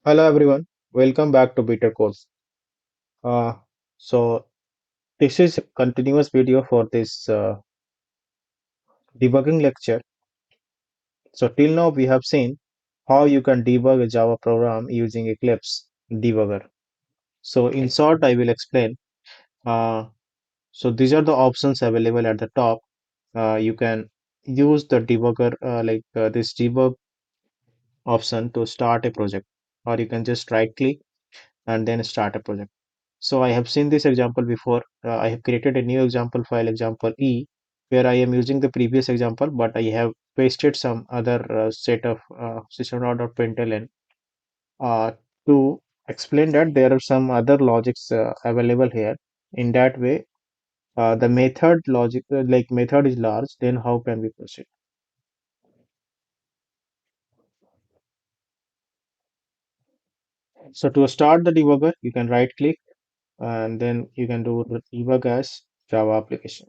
Hello everyone, welcome back to bittercode. Uh, so this is a continuous video for this debugging lecture. So till now we have seen how you can debug a Java program using Eclipse Debugger. So in short, I will explain. Uh, so these are the options available at the top. You can use the debugger this debug option to start a project, or you can just right click and then start a project. So I have seen this example before. I have created a new example file, example E, where I am using the previous example, but I have pasted some other set of system.println uh, to explain that there are some other logics available here. In that way, the method logic, like method is large, then how can we proceed? So to start the debugger, you can right click and then you can do the debug as Java application.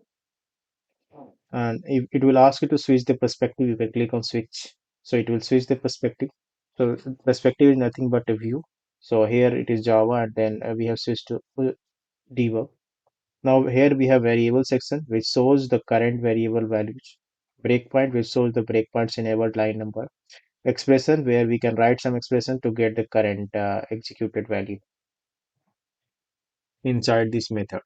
And if it will ask you to switch the perspective, you can click on switch, so it will switch the perspective. So perspective is nothing but a view. So here it is Java, and then we have switched to debug. Now here we have variable section which shows the current variable values, breakpoint which shows the breakpoints enabled line number, expression where we can write some expression to get the current executed value inside this method.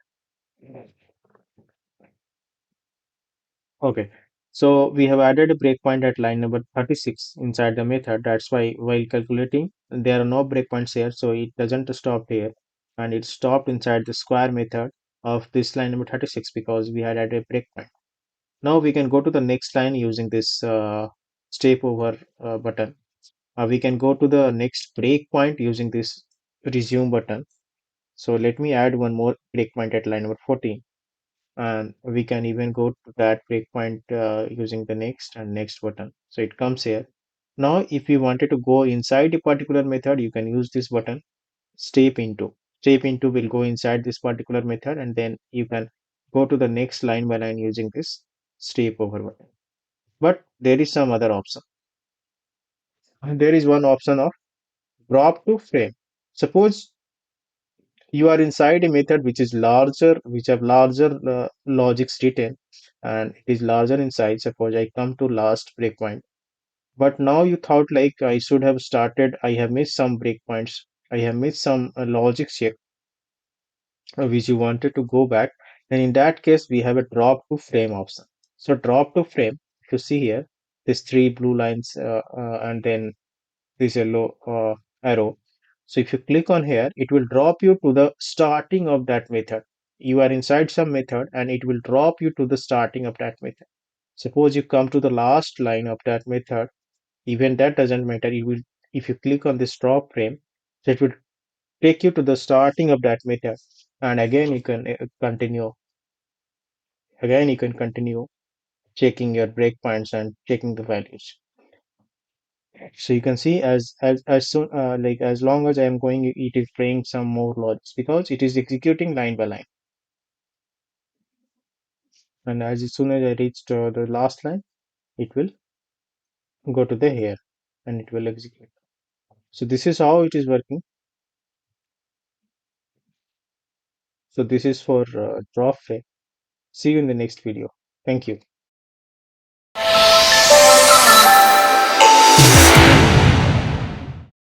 Okay, so we have added a breakpoint at line number 36 inside the method. That's why while calculating, there are no breakpoints here, so it doesn't stop here. And it stopped inside the square method of this line number 36 because we had added a breakpoint. Now we can go to the next line using this step over button. We can go to the next breakpoint using this resume button. So let me add one more breakpoint at line number 14, and we can even go to that breakpoint using the next and next button. So it comes here. Now if you wanted to go inside a particular method, you can use this button, step into. Step into will go inside this particular method, and then you can go to the next line by line using this step over button. But there is some other option. There is one option of drop to frame. Suppose you are inside a method which is larger, which have larger logics written, and it is larger in size. Suppose I come to last breakpoint, but now you thought like I should have started, I have missed some breakpoints, I have missed some logics here, which you wanted to go back. And in that case we have a drop to frame option. So drop to frame, if you see here, these three blue lines and then this yellow arrow. So if you click on here, it will drop you to the starting of that method. You are inside some method and it will drop you to the starting of that method. Suppose you come to the last line of that method, even that doesn't matter. It will, if you click on this drop frame, so it will take you to the starting of that method. And again you can continue. Again you can continue checking your breakpoints and checking the values. So you can see as soon like as long as I am going, it is playing some more logics because it is executing line by line. And as soon as I reach to the last line, it will go to the here and it will execute. So this is how it is working. So this is for drop frame. See you in the next video. Thank you.